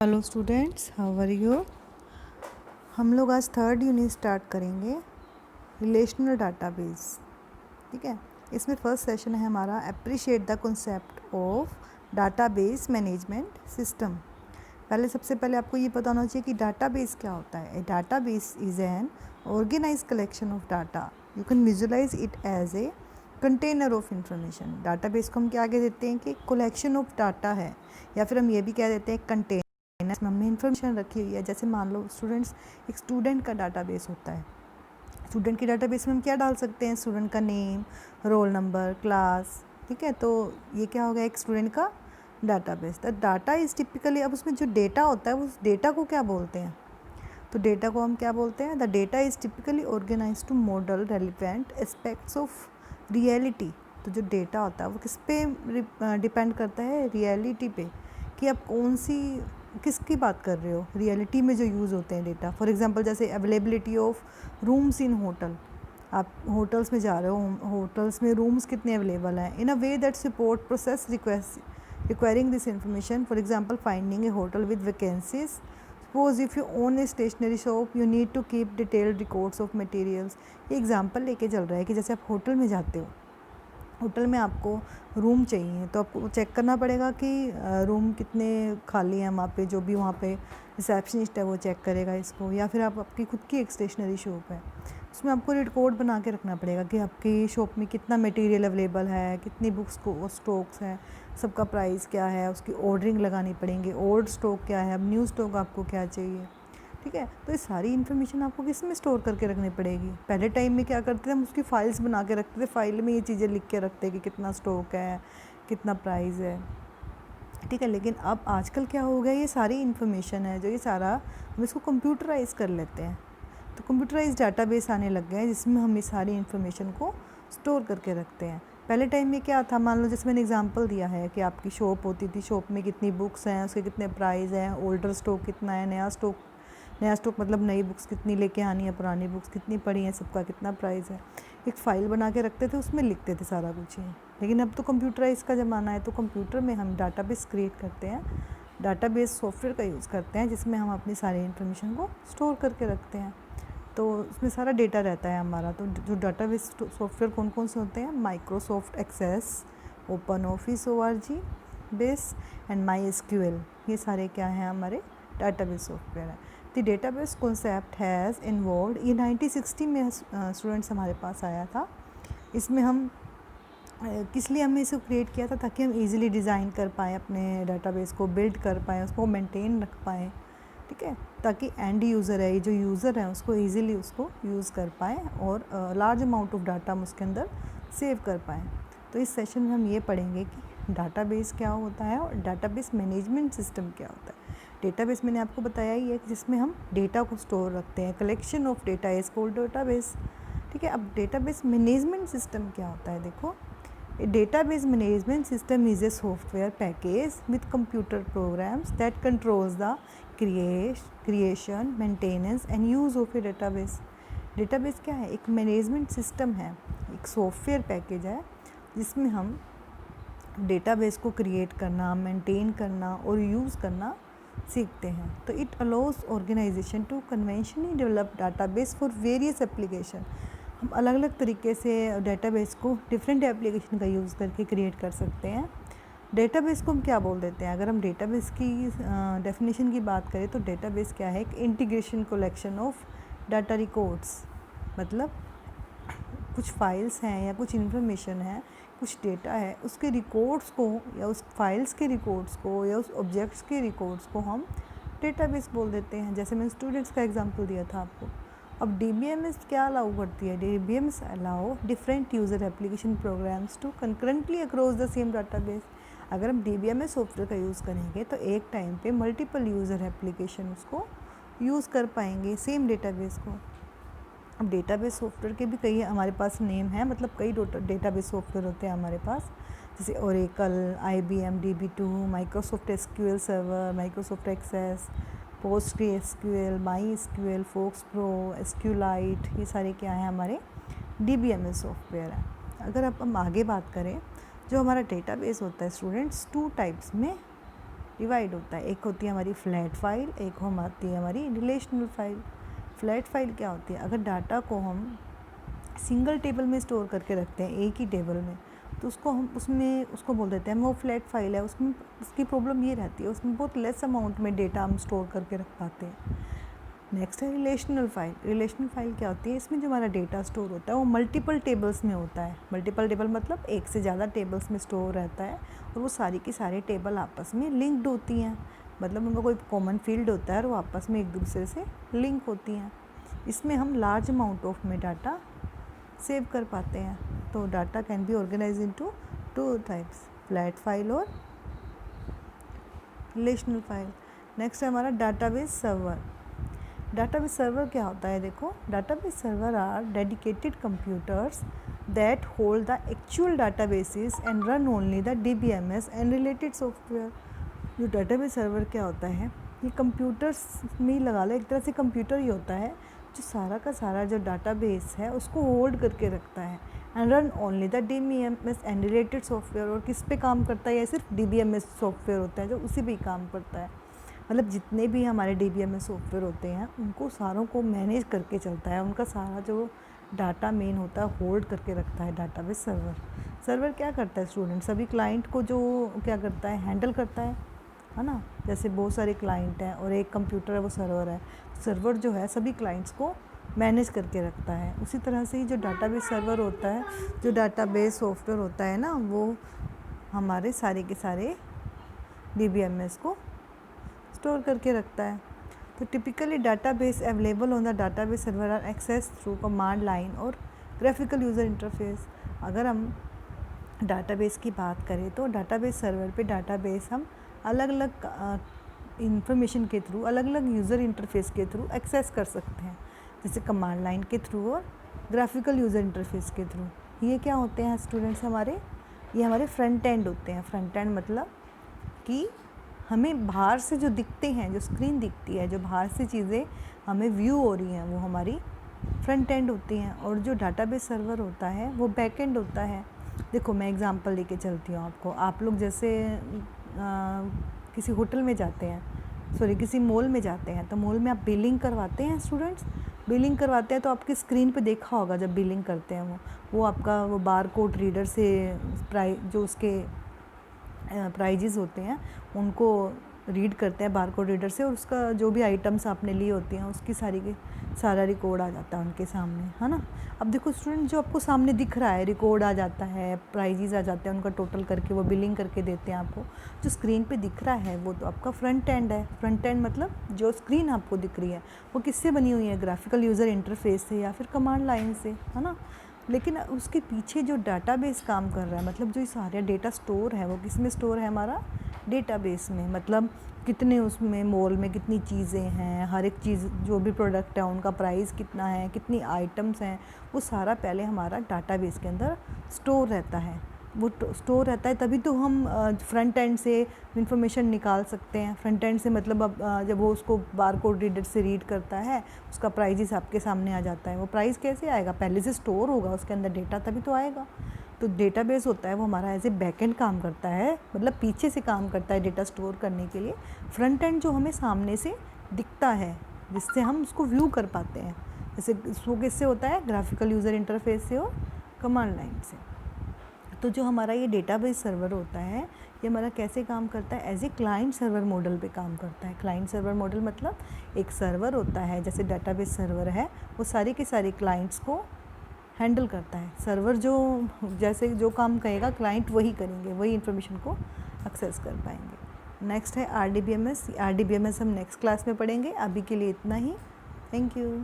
Hello students, how are you. हम लोग आज थर्ड यूनिट स्टार्ट करेंगे, रिलेशनल डाटाबेस। ठीक है, इसमें फर्स्ट सेशन है हमारा appreciate the concept of database management system. सबसे पहले आपको ये पता होना चाहिए कि डाटाबेस क्या होता है। A database is an organise collection of data. You can visualise it as a container of information. Database को हम क्या कह देते हैं कि कलेक्शन ऑफ डाटा है, या फिर हम ये भी कह देते हैं कंटेनर में हमने इन्फॉर्मेशन रखी हुई है। जैसे मान लो स्टूडेंट्स, एक स्टूडेंट का डाटाबेस होता है। स्टूडेंट के डाटाबेस में हम क्या डाल सकते हैं? स्टूडेंट का नेम, रोल नंबर, क्लास। ठीक है, तो ये क्या हो गया, एक स्टूडेंट का database. The data is typically, अब उसमें जो डेटा होता है उस डेटा को क्या बोलते हैं? तो डेटा को हम क्या बोलते हैं? The data is typically organize to model relevant aspects of reality. तो जो डेटा होता है वो किस पे डिपेंड करता है? रियलिटी पे, कि आप कौन सी किसकी बात कर रहे हो, रियलिटी में जो यूज़ होते हैं डेटा। फॉर एग्जांपल जैसे availability of rooms in hotel. आप होटल्स में जा रहे हो, होटल्स में रूम्स कितने अवेलेबल हैं, in a way that support process requiring this information. For example finding a hotel with vacancies. Suppose if you own a stationery shop you need to keep detailed records of materials. ये example लेके चल रहा है कि जैसे आप hotel में जाते हो, होटल में आपको रूम चाहिए, तो आपको चेक करना पड़ेगा कि रूम कितने खाली हैं वहाँ पे। जो भी वहाँ पे रिसेप्शनिस्ट है वो चेक करेगा इसको। या फिर आप आपकी खुद की एक स्टेशनरी शॉप है, उसमें आपको रिकॉर्ड बना के रखना पड़ेगा कि आपकी शॉप में कितना मटेरियल अवेलेबल है, कितनी बुक्स को स्टॉक्स हैं, सबका प्राइस क्या है, उसकी ऑर्डरिंग लगानी पड़ेंगे, ओल्ड स्टॉक क्या है, अब न्यू स्टॉक आपको क्या चाहिए। ठीक है, तो ये सारी इन्फॉर्मेशन आपको किस में स्टोर करके रखनी पड़ेगी? पहले टाइम में क्या करते थे, हम उसकी फाइल्स बना के रखते थे। फाइल में ये चीज़ें लिख के रखते कि कितना स्टॉक है, कितना प्राइस है। ठीक है, लेकिन अब आजकल क्या हो गया, ये सारी इन्फॉर्मेशन है जो ये सारा हम इसको कंप्यूटराइज कर लेते हैं। तो कंप्यूटराइज डाटाबेस आने लग गए हैं जिसमें हम ये सारी इन्फॉर्मेशन को स्टोर करके रखते हैं। पहले टाइम में क्या था, मान लो जैसे मैंने एग्जांपल दिया है कि आपकी शॉप होती थी, शॉप में कितनी बुक्स हैं, उसके कितने प्राइस हैं, ओल्डर स्टॉक कितना है, नया स्टॉक मतलब नई बुक्स कितनी लेके आनी है, पुरानी बुक्स कितनी पड़ी हैं, सबका कितना प्राइस है। एक फ़ाइल बना के रखते थे, उसमें लिखते थे सारा कुछ ही। लेकिन अब तो कंप्यूटराइज का ज़माना है, तो कंप्यूटर में हम डाटाबेस क्रिएट करते हैं, डाटाबेस सॉफ्टवेयर का यूज़ करते हैं जिसमें हम अपनी सारी इन्फॉर्मेशन को स्टोर करके रखते हैं। तो उसमें सारा डेटा रहता है हमारा। तो जो डाटाबेस सॉफ्टवेयर कौन कौन से होते हैं? Microsoft Access, Open Office ORG Base and My SQL। ये सारे क्या हैं? हमारे डाटाबेस सॉफ्टवेयर है। The database concept has involve, ये 1960 में स्टूडेंट्स हमारे पास आया था। इसमें हम किस लिए हमने इसे क्रिएट किया था? ताकि हम इजीली डिज़ाइन कर पाएँ, अपने डाटाबेस को बिल्ड कर पाएँ, उसको मेंटेन रख पाएँ। ठीक है, ताकि एंड यूज़र है, ये जो यूज़र है उसको इजीली उसको यूज़ कर पाएँ और लार्ज अमाउंट ऑफ डाटा हम उसके अंदर सेव कर पाएँ। तो इस सेशन में हम ये पढ़ेंगे कि डाटाबेस क्या होता है और डाटाबेस मैनेजमेंट सिस्टम क्या होता है। डेटाबेस मैंने आपको बताया ही है कि जिसमें हम डेटा को स्टोर रखते हैं। Collection of data is called database. ठीक है, अब डेटाबेस मैनेजमेंट सिस्टम क्या होता है? देखो, A database management system is a software package with computer programs that controls the creation, maintenance and use of a database. Database क्या है? एक मैनेजमेंट सिस्टम है, एक सॉफ्टवेयर पैकेज है जिसमें हम डेटाबेस को क्रिएट करना, मेंटेन करना और यूज़ करना सीखते हैं। तो it allows organization to conventionally develop database for various application. हम अलग अलग तरीके से डेटाबेस को डिफरेंट एप्लीकेशन का यूज़ करके क्रिएट कर सकते हैं। डेटाबेस को हम क्या बोल देते हैं? अगर हम डेटाबेस की डेफिनेशन की बात करें तो डेटाबेस क्या है? एक integration collection of data records. मतलब कुछ फाइल्स हैं या कुछ इन्फॉर्मेशन है, कुछ डेटा है, उसके रिकॉर्ड्स को या उस फाइल्स के रिकॉर्ड्स को या उस ऑब्जेक्ट्स के रिकॉर्ड्स को हम डेटाबेस बोल देते हैं। जैसे मैंने स्टूडेंट्स का एग्जांपल दिया था आपको। अब DBMS क्या अलाउ करती है? DBMS allow different user application programs to concurrently across the same database. अगर हम DBMS सॉफ्टवेयर का यूज़ करेंगे तो एक टाइम पे मल्टीपल यूज़र एप्लीकेशन उसको यूज़ कर पाएंगे, सेम डेटाबेस को। अब डेटाबेस सॉफ्टवेयर के भी कई हमारे पास नेम हैं, मतलब कई डेटाबेस सॉफ्टवेयर होते हैं हमारे पास, जैसे Oracle, IBM DB2, Microsoft SQL server, Microsoft Access, PostgreSQL, MySQL, FoxPro, SQLite। ये सारे क्या हैं? हमारे DBMS सॉफ्टवेयर हैं। अगर अब हम आगे बात करें, जो हमारा डेटाबेस होता है स्टूडेंट्स, टू टाइप्स में डिवाइड होता है। एक होती है हमारी फ्लैट फाइल, एक हम आती है हमारी रिलेशनल फाइल। फ्लैट फाइल क्या होती है, अगर डाटा को हम सिंगल टेबल में स्टोर करके रखते हैं, एक ही टेबल में, तो उसको हम उसको बोल देते हैं वो फ्लैट फाइल है। उसमें उसकी प्रॉब्लम ये रहती है, उसमें बहुत लेस अमाउंट में डेटा हम स्टोर करके रख पाते हैं। नेक्स्ट है रिलेशनल फाइल। रिलेशनल फाइल क्या होती है, इसमें जो हमारा डेटा स्टोर होता है वो मल्टीपल टेबल्स में होता है। मल्टीपल टेबल मतलब एक से ज़्यादा टेबल्स में स्टोर रहता है, और वो सारी की सारी टेबल आपस में लिंक्ड होती हैं, मतलब उनका कोई कॉमन फील्ड होता है और वो आपस में एक दूसरे से लिंक होती हैं। इसमें हम लार्ज अमाउंट ऑफ में डाटा सेव कर पाते हैं। तो data can be organize into two types, flat file और रिलेशनल फाइल। नेक्स्ट है हमारा डाटाबेस सर्वर। डाटाबेस सर्वर क्या होता है, देखो database server are dedicated computers that hold the actual databases and run only the DBMS and related software. जो database server क्या होता है, ये कंप्यूटर्स में ही लगा लो, एक तरह से कंप्यूटर ही होता है जो सारा का सारा जो डाटाबेस है उसको होल्ड करके रखता है। And run only the DBMS and related software, और किस पे काम करता है, या सिर्फ DBMS सॉफ्टवेयर होता है जो उसी पे ही काम करता है। मतलब जितने भी हमारे DBMS सॉफ्टवेयर होते हैं उनको सारों को मैनेज करके चलता है, उनका सारा जो डाटा मेन होता है होल्ड करके रखता है डाटाबेस सर्वर। सर्वर क्या करता है स्टूडेंट, सभी क्लाइंट को जो क्या करता है, हैंडल करता है ना। जैसे बहुत सारे क्लाइंट हैं और एक कंप्यूटर है वो सर्वर है, सर्वर जो है सभी क्लाइंट्स को मैनेज करके रखता है। उसी तरह से ही जो डाटाबेस सर्वर होता है, जो डाटाबेस सॉफ्टवेयर होता है ना, वो हमारे सारे के सारे DBMS को स्टोर करके रखता है। तो typically database available on the database server are access through command line और ग्राफिकल यूज़र इंटरफेस। अगर हम डाटाबेस की बात करें तो डाटाबेस सर्वर पे डाटाबेस हम अलग अलग इंफॉर्मेशन के थ्रू, अलग अलग यूज़र इंटरफेस के थ्रू एक्सेस कर सकते हैं, जैसे कमांड लाइन के थ्रू और ग्राफिकल यूज़र इंटरफेस के थ्रू। ये क्या होते हैं स्टूडेंट्स हमारे, ये हमारे फ्रंट एंड होते हैं। फ्रंट एंड मतलब कि हमें बाहर से जो दिखते हैं, जो स्क्रीन दिखती है, जो बाहर से चीज़ें हमें व्यू हो रही हैं, वो हमारी फ्रंट एंड होती हैं। और जो डाटाबेस सर्वर होता है वो बैक एंड होता है। देखो मैं एग्जांपल लेके चलती हूँ आपको। आप लोग जैसे किसी होटल में जाते हैं, सॉरी किसी मॉल में जाते हैं, तो मॉल में आप बिलिंग करवाते हैं स्टूडेंट्स, बिलिंग करवाते हैं तो आपकी स्क्रीन पे देखा होगा जब बिलिंग करते हैं वो आपका वो बार कोड रीडर से जो उसके प्राइजेज़ होते हैं उनको रीड करते हैं बार कोड रीडर से, और उसका जो भी आइटम्स आपने लिए होती हैं उसकी सारा रिकॉर्ड आ जाता है उनके सामने, है ना। अब देखो स्टूडेंट, जो आपको सामने दिख रहा है, रिकॉर्ड आ जाता है, प्राइजेज़ आ जाते हैं, उनका टोटल करके वो बिलिंग करके देते हैं आपको। जो स्क्रीन पे दिख रहा है वो तो आपका फ्रंट एंड है। फ्रंट एंड मतलब जो स्क्रीन आपको दिख रही है वो किससे बनी हुई है, ग्राफिकल यूज़र इंटरफेस से या फिर कमांड लाइन से, है ना। लेकिन उसके पीछे जो डाटाबेस काम कर रहा है, मतलब जो सारे डेटा स्टोर है वो किस में स्टोर है, हमारा डेटाबेस में। मतलब कितने उसमें मॉल में कितनी चीज़ें हैं, हर एक चीज़ जो भी प्रोडक्ट है उनका प्राइस कितना है, कितनी आइटम्स हैं, वो सारा पहले हमारा डाटाबेस के अंदर स्टोर रहता है। वो स्टोर रहता है तभी तो हम फ्रंट एंड से इंफॉर्मेशन निकाल सकते हैं। फ्रंट एंड से मतलब अब जब वो उसको बार कोड रीडर से रीड करता है, उसका प्राइजेस आपके सामने आ जाता है। वो प्राइस कैसे आएगा, पहले से स्टोर होगा उसके अंदर डेटा, तभी तो आएगा। तो डेटाबेस होता है वो हमारा एज ए बैकएंड काम करता है, मतलब पीछे से काम करता है डेटा स्टोर करने के लिए। फ्रंट एंड जो हमें सामने से दिखता है, जिससे हम उसको व्यू कर पाते हैं, जैसे वो किससे होता है, ग्राफिकल यूज़र इंटरफेस से और कमांड लाइन से। तो जो हमारा ये डेटाबेस सर्वर होता है ये हमारा कैसे काम करता है, as a client server model पे काम करता है। क्लाइंट सर्वर मॉडल मतलब एक सर्वर होता है, जैसे डाटाबेस सर्वर है, वो सारे के सारे क्लाइंट्स को हैंडल करता है। सर्वर जो जैसे जो काम करेगा क्लाइंट वही करेंगे, वही इन्फॉर्मेशन को एक्सेस कर पाएंगे। नेक्स्ट है RDBMS। RDBMS हम नेक्स्ट क्लास में पढ़ेंगे। अभी के लिए इतना ही। Thank you.